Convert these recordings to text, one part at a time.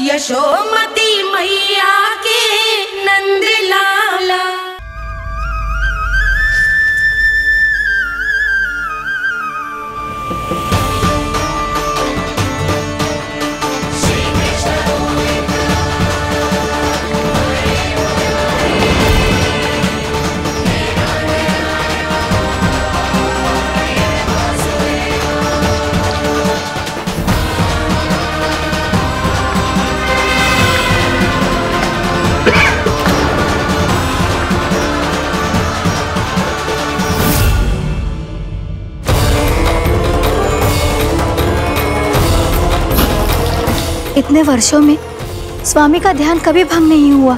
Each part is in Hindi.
यशोमती मैया के नंद लाला। इतने वर्षों में स्वामी का ध्यान कभी भंग नहीं हुआ।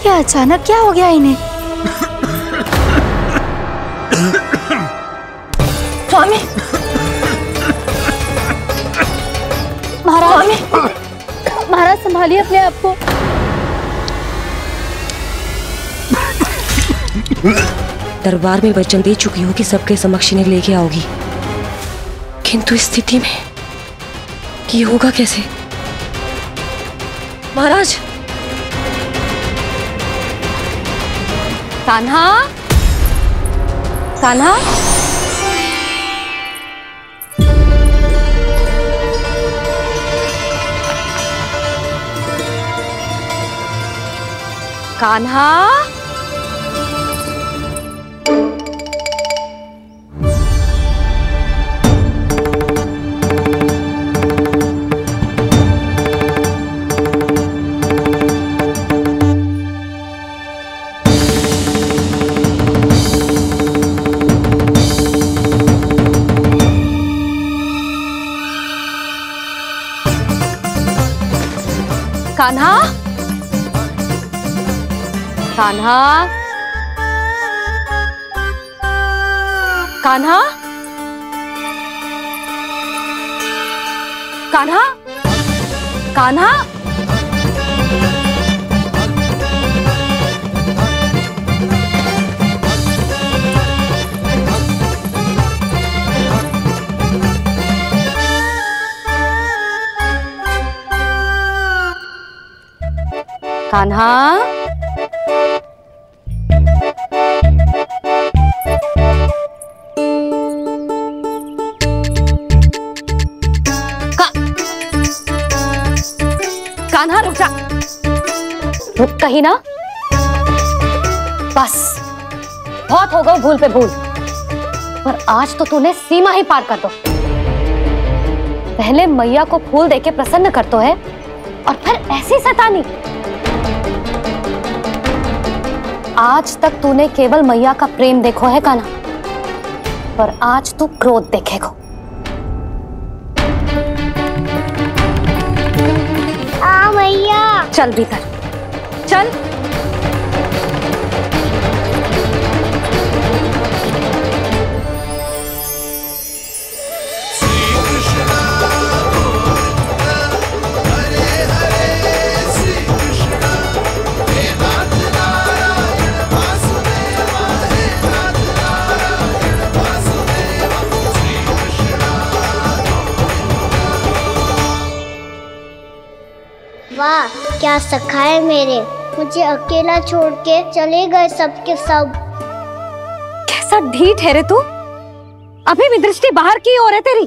यह अचानक क्या हो गया इन्हें? स्वामी, महाराज, महाराज संभालिए अपने आप को। दरबार में वचन दे चुकी हो कि सबके समक्ष इन्हें लेके आओगी, किंतु इस स्थिति में ये होगा कैसे? महाराज, कान्हा, कान्हा, कान्हा, कान्हा, कान्हा, कान्हा, कान्हा, कान्हा, कान्हा, कान्हा रुक जा, रुक कहीं ना। बस बहुत हो गया भूल पे भूल, पर आज तो तूने सीमा ही पार कर दो। पहले मैया को फूल देके प्रसन्न कर तो है, और फिर ऐसी शैतानी। आज तक तूने केवल मैया का प्रेम देखो है कान्हा, पर आज तू क्रोध देखेगा। मैया चल भीतर चल। वाह क्या सखा है मेरे, मुझे अकेला छोड़ के चले गए सबके सब। कैसा ढीठ है रे तू, अभी भी दृष्टि बाहर की ओर है तेरी।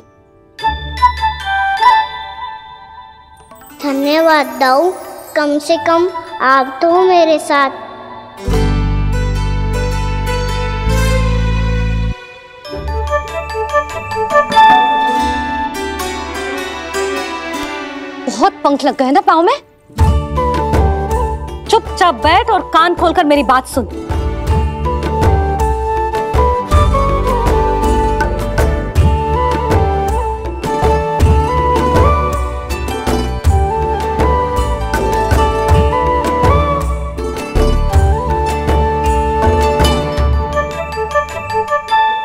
धन्यवाद दाऊ, कम से कम आप तो हो मेरे साथ। बहुत पंख लग गए ना पाँव में। चुपचाप बैठ और कान खोलकर मेरी बात सुन।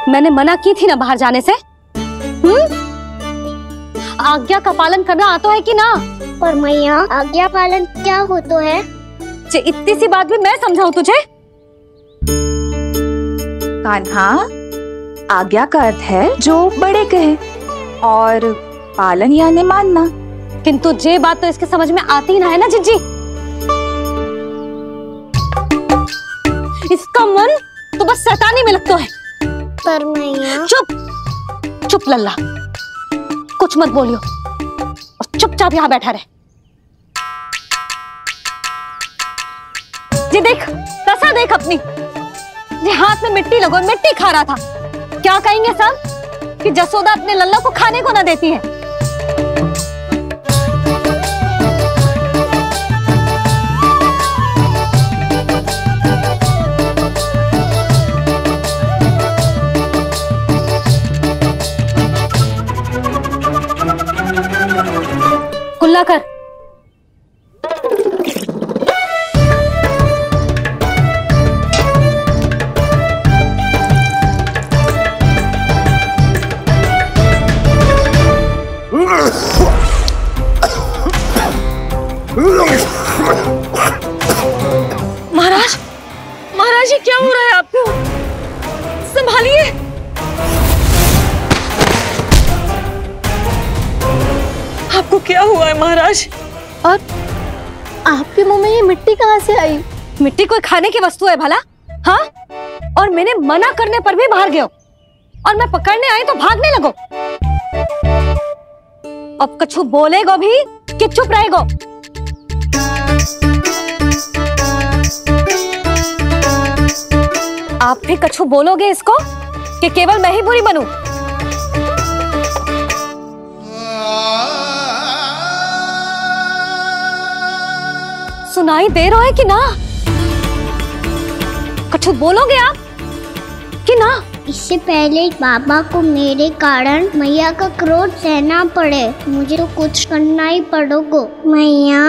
मैंने मना की थी ना बाहर जाने से। आज्ञा का पालन करना आता है कि ना? पर मैया आज्ञा पालन क्या होता है? इतनी सी बात भी मैं समझाऊं तुझे? कान्हा, आज्ञा का अर्थ है जो बड़े कहे, और पालन यानी मानना। किंतु जे बात तो इसके समझ में आती ना है ना जिज्जी। इसका मन तो बस शैतानी में लगता है। पर मैया। चुप चुप लल्ला, कुछ मत बोलियो और चुपचाप यहाँ बैठा रहे। ये देख दशा देख अपनी, ये हाथ में मिट्टी लगो, मिट्टी खा रहा था। क्या कहेंगे सब कि जसोदा अपने लल्ला को खाने को ना देती है। कुल्ला कर। महाराज, महाराज ये क्या हो रहा है आपको? संभालिए। आपको क्या हुआ है महाराज? और आपके मुंह में ये मिट्टी कहाँ से आई? मिट्टी कोई खाने की वस्तु है भला? हाँ, और मैंने मना करने पर भी बाहर गए और मैं पकड़ने आई तो भागने लगो। अब कछु बोलेगो भी कि चुप रहेगो? आप भी कछु बोलोगे इसको कि केवल मैं ही बुरी बनूं? सुनाई दे रहा है कि ना? कछु बोलोगे आप कि ना? इससे पहले बाबा को मेरे कारण मैया का क्रोध सहना पड़े, मुझे तो कुछ करना ही पड़ोगो। मैया।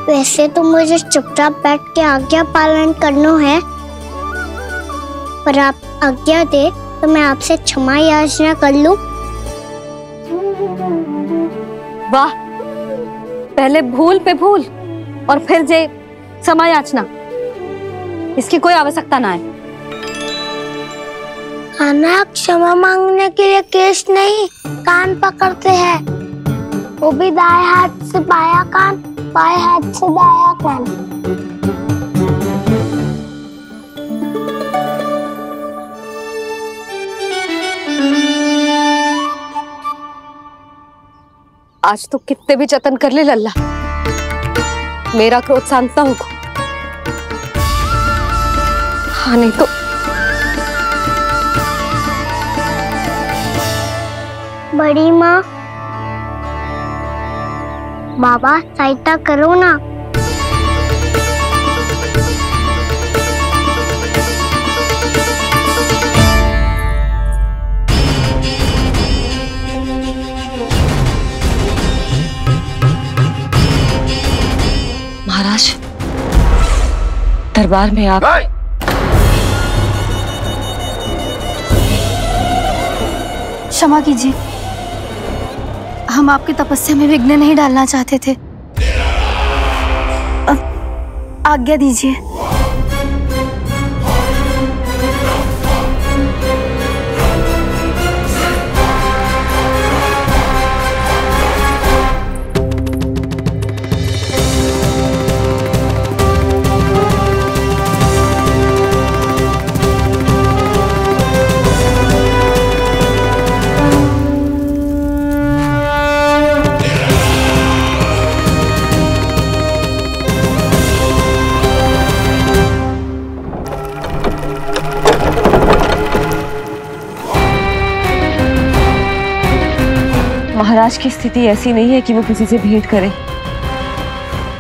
वैसे तो मुझे चुपचाप बैठ के आज्ञा पालन करना है, पर आप आज्ञा दे तो मैं आपसे क्षमा याचना कर लूं। वाह, पहले भूल पे भूल और फिर जे क्षमा याचना, इसकी कोई आवश्यकता ना है। खाना क्षमा मांगने के लिए केस नहीं, कान पकड़ते हैं, वो भी दाएं हाथ से बायां कान, बाएं हाथ से दायां कान। आज तो कितने भी जतन कर ले लल्ला, मेरा क्रोध शांत ना होगा। हाँ नहीं तो बड़ी माँ, बाबा सहायता करो ना। महाराज, दरबार में आप क्षमा कीजिए, हम आपकी तपस्या में विघ्न नहीं डालना चाहते थे। अब आज्ञा दीजिए। महाराज की स्थिति ऐसी नहीं है कि वो किसी से भेंट करें,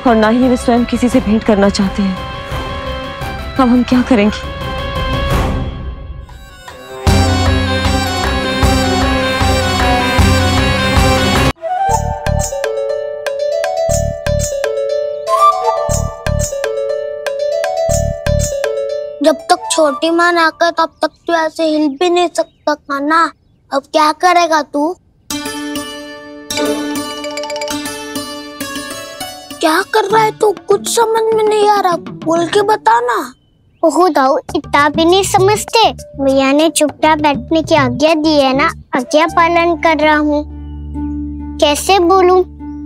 और ना ही वे स्वयं किसी से भेंट करना चाहते हैं। अब हम क्या करेंगे? जब तक छोटी माँ ना कर तब तक तू ऐसे हिल भी नहीं सकता था ना। अब क्या करेगा तू? क्या कर रहा है तू? कुछ समझ में नहीं आ रहा, बोल के बता ना। ओहो दाऊ, इतना भी नहीं समझते। भैया ने चुपचाप बैठने की आज्ञा दी है ना, आज्ञा पालन कर रहा हूँ। कैसे बोलूं?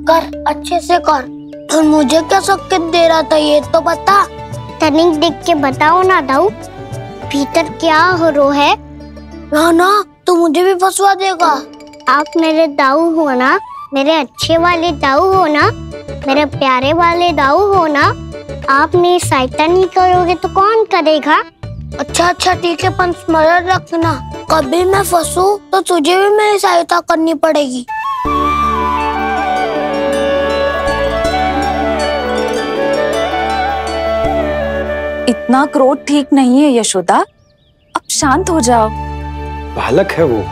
कर, अच्छे से कर। और मुझे क्या संकेत दे रहा था ये तो बता। तनिक देख के बताओ ना दाऊ, भीतर क्या हो रो है? ना तू मुझे भी फंसवा देगा। आप मेरे दाऊ हो ना, मेरे अच्छे वाले दाऊ हो ना, मेरे प्यारे वाले दाऊ हो ना। आप मेरी सहायता नहीं करोगे तो कौन करेगा? अच्छा ठीक है, पर स्मरण रखना, कभी मैं फंसूं तो तुझे भी मेरी सहायता करनी पड़ेगी। इतना क्रोध ठीक नहीं है यशोदा, अब शांत हो जाओ। बालक है वो,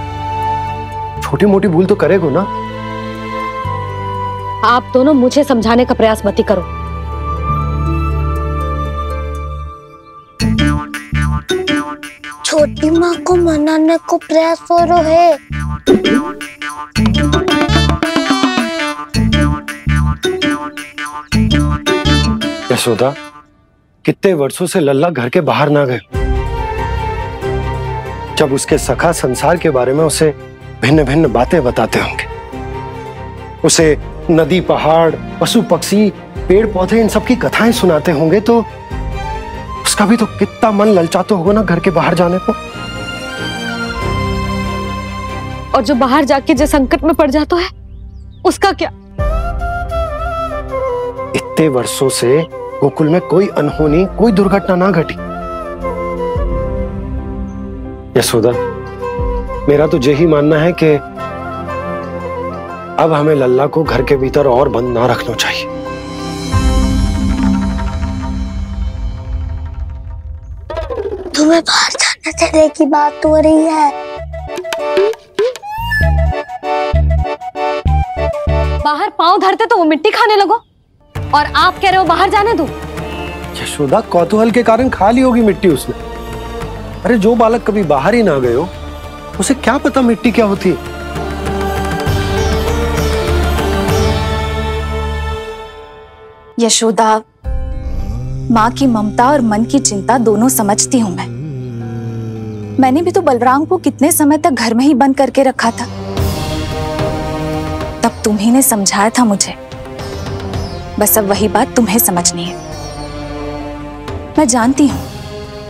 छोटी मोटी भूल तो करेगा ना। आप दोनों मुझे समझाने का प्रयास मत ही करो। छोटी माँ को मनाने को प्रयास हो रहा है। यशोदा, कितने वर्षों से लल्ला घर के बाहर ना गए। जब उसके सखा संसार के बारे में उसे भिन्न भिन्न बातें बताते होंगे, उसे नदी पहाड़ पशु पक्षी पेड़ पौधे इन सब की कथाएं सुनाते होंगे, तो उसका भी तो कितना मन ललचाता होगा ना घर के बाहर जाने को। और जो बाहर जाके जो संकट में पड़ जाता है उसका क्या? इतने वर्षों से गोकुल में कोई अनहोनी कोई दुर्घटना ना घटी। यशोदा, मेरा तो यही मानना है कि अब हमें लल्ला को घर के भीतर और बंद ना रखना चाहिए। तुम्हें बाहर जाने देने की बात हो रही है। बाहर पांव धरते तो वो मिट्टी खाने लगो, और आप कह रहे हो बाहर जाने दो। यशोदा, कौतूहल के कारण खा ली होगी मिट्टी उसने। अरे जो बालक कभी बाहर ही ना गए हो, उसे क्या पता मिट्टी क्या होती है। यशोदा, माँ की ममता और मन की चिंता दोनों समझती हूँ मैं। मैंने भी तो बलराम को कितने समय तक घर में ही बंद करके रखा था। तब तुम्ही ने समझाया था मुझे, बस अब वही बात तुम्हें समझनी है। मैं जानती हूँ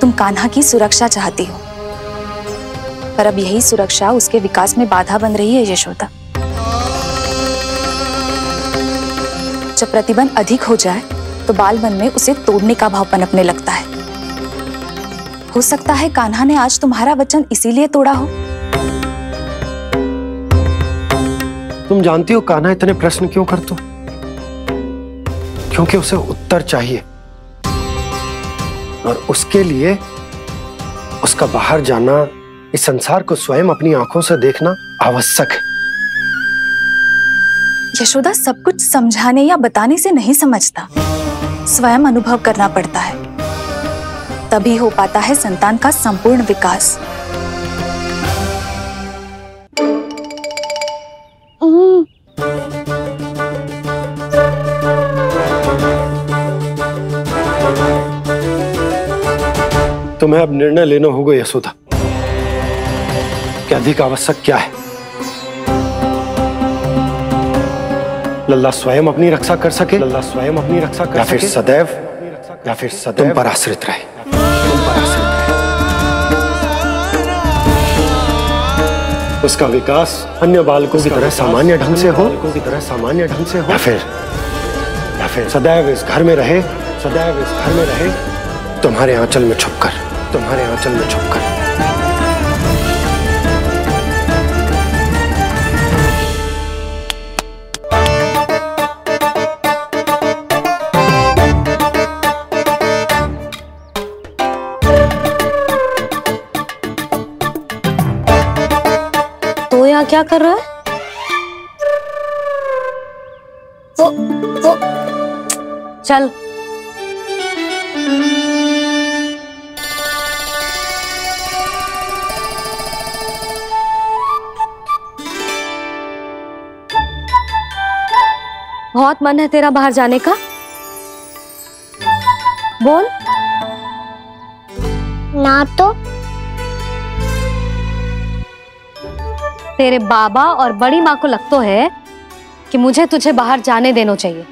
तुम कान्हा की सुरक्षा चाहती हो, पर अब यही सुरक्षा उसके विकास में बाधा बन रही है यशोदा। जब प्रतिबंध अधिक हो जाए तो बाल मन में उसे तोड़ने का भाव पनपने लगता है। हो सकता है कान्हा ने आज तुम्हारा वचन इसीलिए तोड़ा हो। तुम जानती हो कान्हा इतने प्रश्न क्यों करता? क्योंकि उसे उत्तर चाहिए, और उसके लिए उसका बाहर जाना, इस संसार को स्वयं अपनी आंखों से देखना आवश्यक है। यशोदा, सब कुछ समझाने या बताने से नहीं समझता, स्वयं अनुभव करना पड़ता है, तभी हो पाता है संतान का संपूर्ण विकास। तुम्हें अब निर्णय लेना होगा यशोदा कि अधिक आवश्यक क्या है। लल्ला स्वयं अपनी रक्षा कर सके, लल्ला स्वयं अपनी रक्षा कर सके, या फिर सदैव तुम पर आश्रित रहे, तुम पर आश्रित रहे। उसका विकास अन्य बालकों की तरह सामान्य ढंग से हो, या फिर सदैव इस घर में रहे, सदैव इस घर में रहे, तुम्हारे आंचल में छुपकर, तुम्हारे आंचल में छुपकर। तो यहाँ क्या कर रहा है? वो चल। बहुत मन है तेरा बाहर जाने का? बोल। ना तो तेरे बाबा और बड़ी माँ को लगता है कि मुझे तुझे बाहर जाने देना चाहिए,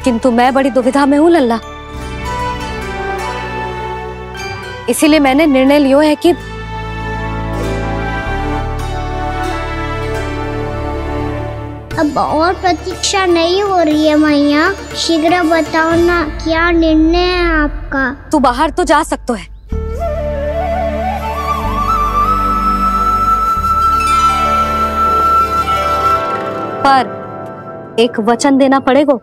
किंतु मैं बड़ी दुविधा में हूं लल्ला। इसीलिए मैंने निर्णय लिया है कि अब और प्रतीक्षा नहीं हो रही है मैया। शीघ्र बताओ ना, क्या निर्णय है आपका? तू बाहर तो जा सकता है, पर एक वचन देना पड़ेगा।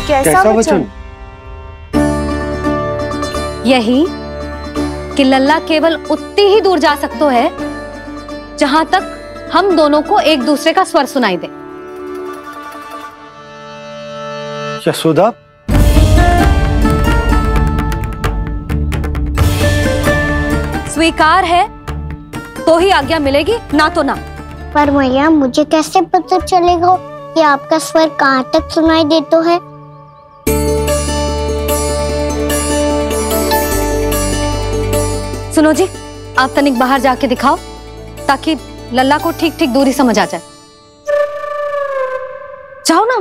कैसा वचन? यही कि लल्ला केवल उतनी ही दूर जा सकता है जहां तक हम दोनों को एक दूसरे का स्वर सुनाई दे। यशोदा, स्वीकार है तो ही आज्ञा मिलेगी, ना तो ना। पर मैया मुझे कैसे पता चलेगा कि आपका स्वर कहाँ तक सुनाई देता है? सुनो जी, आप तनिक बाहर जाके दिखाओ ताकि लल्ला को ठीक ठीक दूरी समझ आ जाए। जाओ ना।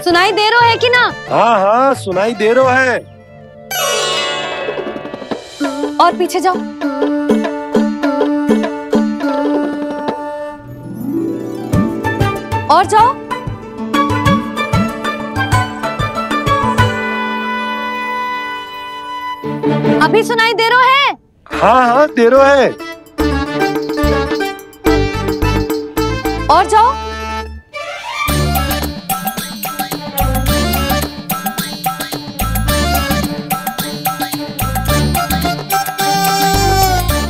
सुनाई दे रहा है कि ना? हाँ हाँ सुनाई दे रहा है। और पीछे जाओ। और जाओ। अभी सुनाई दे रहा है? हाँ हाँ दे रहा है। और जाओ।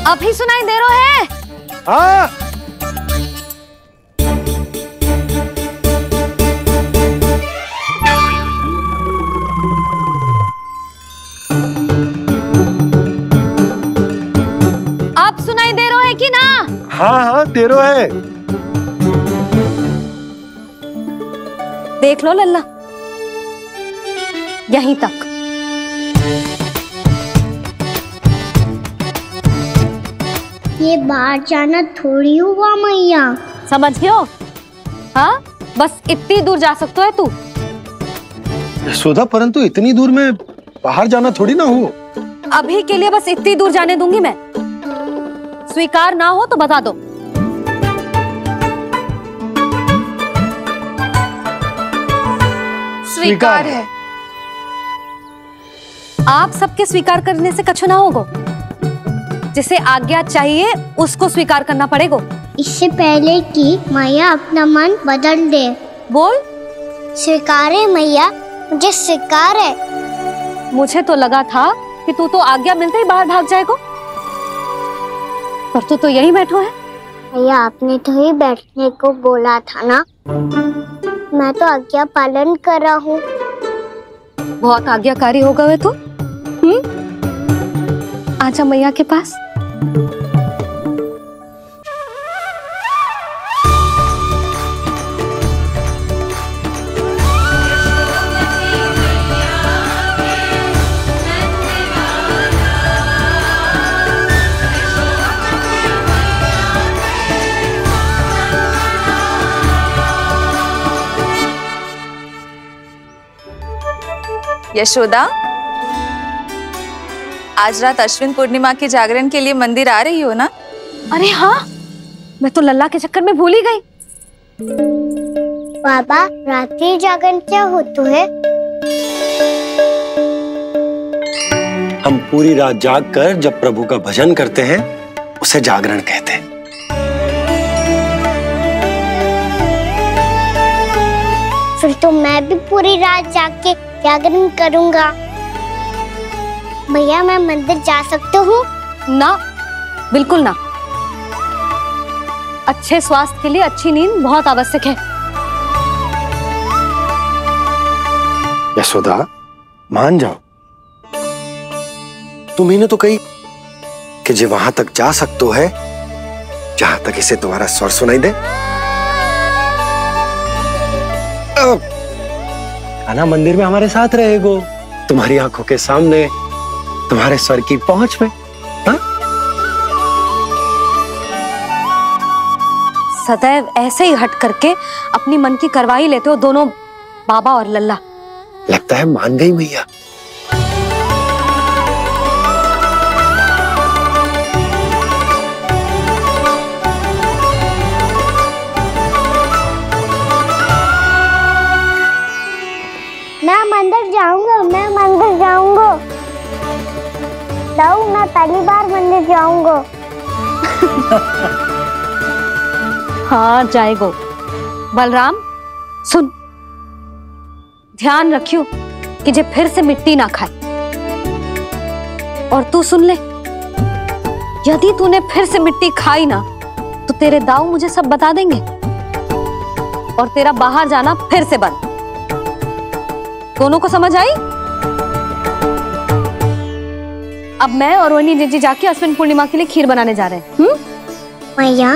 अभी सुनाई दे रहा है? हाँ। आप सुनाई दे रहा है कि ना? हाँ हाँ दे रहा है। देख लो लल्ला, यहीं तक। ये बाहर जाना थोड़ी हुआ मैया। समझ गयो? हाँ, बस इतनी दूर जा सकता है तू। यशोदा, परंतु इतनी दूर में बाहर जाना थोड़ी ना हो। अभी के लिए बस इतनी दूर जाने दूंगी मैं। स्वीकार ना हो तो बता दो। स्वीकार है। आप सबके स्वीकार करने से कछु ना होगा। जिसे आज्ञा चाहिए उसको स्वीकार करना पड़ेगा। इससे पहले कि मैया अपना मन बदल दे। बोल। स्वीकार है मैया, मुझे स्वीकार है। मुझे तो लगा था कि तू तो आज्ञा मिलते ही बाहर भाग जाएगा, पर तू तो यहीं बैठो है। मैया आपने तो ही बैठने को बोला था ना, मैं तो आज्ञा पालन कर रहा हूँ। बहुत आज्ञाकारी हो गए तो। आजा मैया के पास। यशोदा, आज रात अश्विन पूर्णिमा के जागरण के लिए मंदिर आ रही हो ना? अरे हाँ, मैं तो लल्ला के चक्कर में भूल ही गई। बाबा, रात्रि जागरण क्या होता है? हम पूरी रात जाग कर जब प्रभु का भजन करते हैं उसे जागरण कहते हैं। फिर तो मैं भी पूरी रात जाग के जागरण करूंगा। भैया, मैं मंदिर जा सकती हूँ? ना, बिल्कुल ना। अच्छे स्वास्थ्य के लिए अच्छी नींद बहुत आवश्यक है। यशोदा, मान जाओ, तुम्ही ने तो कही कि जे वहां तक जा सकते है जहां तक इसे तुम्हारा स्वर सुनाई दे। कान्हा मंदिर में हमारे साथ रहेगो, तुम्हारी आंखों के सामने, तुम्हारे स्वर की पहुंच में। हाँ? सदैव ऐसे ही हट करके अपनी मन की करवाई लेते हो दोनों बाबा और लल्ला। लगता है मान गई मैया। मैं मंदिर जाऊंगा, मैं मंदिर जाऊंगा। दाऊ, मैं पहली बार मंदिर जाऊंगा। हाँ जाएगो। बलराम सुन, ध्यान रखियो कि जे फिर से मिट्टी ना खाए। और तू सुन ले, यदि तूने फिर से मिट्टी खाई ना तो तेरे दाऊ मुझे सब बता देंगे और तेरा बाहर जाना फिर से बंद। दोनों को समझ आई? अब मैं और रोहिणी जीजी जाके अश्विन पूर्णिमा के लिए खीर बनाने जा रहे हैं। मैया,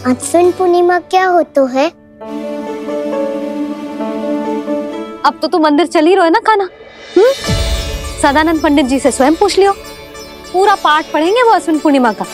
अश्विन पूर्णिमा क्या होता है? अब तो तू मंदिर चल ही रहो है ना कान्हा? सदानंद पंडित जी से स्वयं पूछ लियो, पूरा पाठ पढ़ेंगे वो अश्विन पूर्णिमा का।